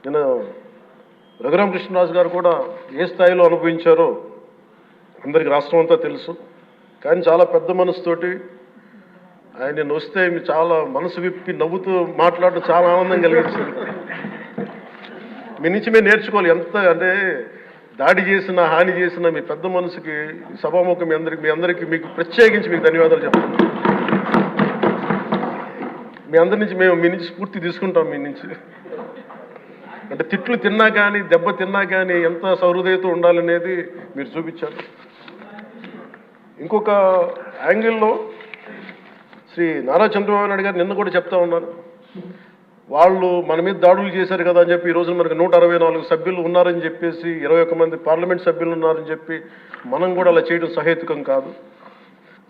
నిన్న రఘురామకృష్ణరాజు గారు కూడా ఏ స్థాయిలో అనుభవించారో అందరికి రాష్ట్రం అంతా తెలుసు. కానీ చాలా పెద్ద మనసుతోటి ఆయన నిన్న వస్తే చాలా మనసు విప్పి నవ్వుతూ మాట్లాడడం చాలా ఆనందం కలిగించింది. మీ నుంచి మేము నేర్చుకోవాలి. ఎంత అంటే దాడి చేసిన హాని చేసిన మీ పెద్ద మనసుకి సభాముఖం మీ అందరికీ మీకు ప్రత్యేకించి మీకు ధన్యవాదాలు చెప్తాను. మీ అందరి నుంచి మీ నుంచి స్ఫూర్తి తీసుకుంటాం. మీ నుంచి అంటే తిట్లు తిన్నా కానీ దెబ్బ తిన్నా కానీ ఎంత సౌహృదయతో ఉండాలనేది మీరు చూపించారు. ఇంకొక యాంగిల్లో శ్రీ నారా చంద్రబాబు నాయుడు గారు నిన్న కూడా చెప్తా ఉన్నారు, వాళ్ళు మన మీద దాడులు చేశారు కదా అని చెప్పి ఈరోజు మనకు 164 సభ్యులు ఉన్నారని చెప్పేసి 21 మంది పార్లమెంట్ సభ్యులు ఉన్నారని చెప్పి మనం కూడా అలా చేయడం సహేతుకం కాదు.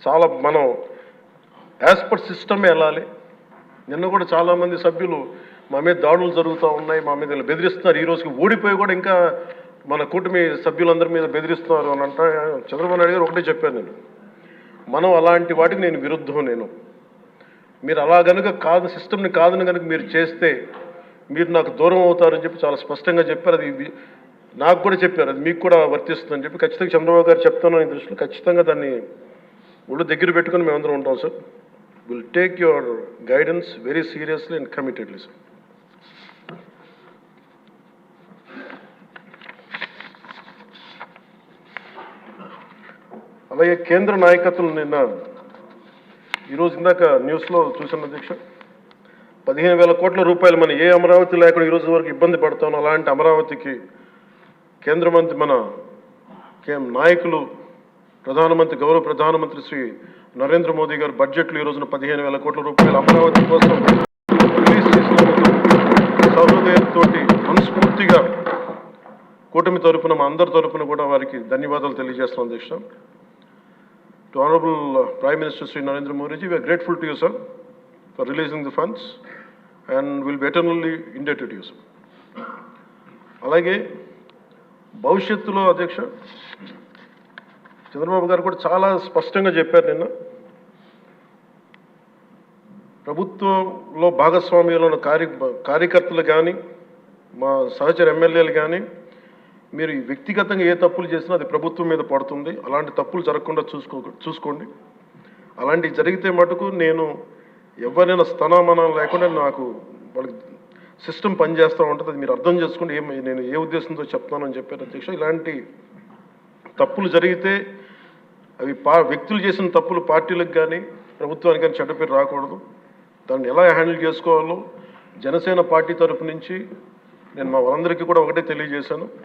చాలా మనం యాజ్ పర్ సిస్టమే వెళ్ళాలి. నిన్న కూడా చాలామంది సభ్యులు మా మీద దాడులు జరుగుతూ ఉన్నాయి, మా మీద బెదిరిస్తున్నారు, ఈ రోజుకి ఓడిపోయి కూడా ఇంకా మన కూటమి సభ్యులందరి మీద బెదిరిస్తున్నారు అని అంటే చంద్రబాబు నాయుడు గారు ఒకటే చెప్పాను, మనం అలాంటి వాటికి నేను విరుద్ధం. మీరు అలా కనుక కాదు, సిస్టమ్ని కాదని కనుక మీరు చేస్తే మీరు నాకు దూరం అవుతారని చెప్పి చాలా స్పష్టంగా చెప్పారు. అది నాకు కూడా చెప్పారు, అది మీకు కూడా వర్తిస్తుందని చెప్పి ఖచ్చితంగా చంద్రబాబు గారు చెప్తాను ఈ దృష్టిలో ఖచ్చితంగా దాన్ని ఒళ్ళు దగ్గర పెట్టుకుని మేమందరం ఉంటాం sir. Will take your guidance very seriously and committedly sir. అలాగే కేంద్ర నాయకత్వం నిన్న ఈరోజు ఇందాక న్యూస్లో చూసిన అధ్యక్ష 15,000 కోట్ల రూపాయలు మన ఏ అమరావతి లేకుండా ఈరోజు వరకు ఇబ్బంది పడతాం, అలాంటి అమరావతికి కేంద్ర మంత్రి మన నాయకులు ప్రధానమంత్రి గౌరవ ప్రధానమంత్రి శ్రీ నరేంద్ర మోదీ గారు బడ్జెట్లో ఈ రోజున 15,000 కోట్ల రూపాయలు అమరావతి కోసం రిలీజ్ చేసినందుకు సహృదయంతో మనస్ఫూర్తిగా కూటమి తరపున మా అందరి తరపున కూడా వారికి ధన్యవాదాలు తెలియజేస్తున్నాం అధ్యక్ష. To Honorable Prime Minister Sri Narendra Modi ji, we are grateful to you, sir, for releasing the funds and will be eternally indebted to you, sir. అలాగే భవిష్యత్తులో అధ్యక్ష చంద్రబాబు గారు కూడా చాలా స్పష్టంగా చెప్పారు నిన్న, ప్రభుత్వంలో భాగస్వామ్యంలో ఉన్న కార్యకర్తలు కానీ మా సహచర ఎమ్మెల్యేలు కానీ మీరు వ్యక్తిగతంగా ఏ తప్పులు చేసినా అది ప్రభుత్వం మీద పడుతుంది. అలాంటి తప్పులు జరగకుండా చూసుకోండి. అలాంటివి జరిగితే మటుకు నేను ఎవరైనా స్థానమానం లేకుండా నాకు వాళ్ళకి సిస్టమ్ పనిచేస్తూ ఉంటుంది, అది మీరు అర్థం చేసుకోండి నేను ఏ ఉద్దేశంతో చెప్తానని చెప్పారు అధ్యక్ష. ఇలాంటి తప్పులు జరిగితే అవి వ్యక్తులు చేసిన తప్పులు పార్టీలకు కానీ ప్రభుత్వానికి కానీ చెడ్డ పేరు రాకూడదు. దాన్ని ఎలా హ్యాండిల్ చేసుకోవాలో జనసేన పార్టీ తరపు నుంచి నేను మా వాళ్ళందరికీ కూడా ఒకటే తెలియజేశాను.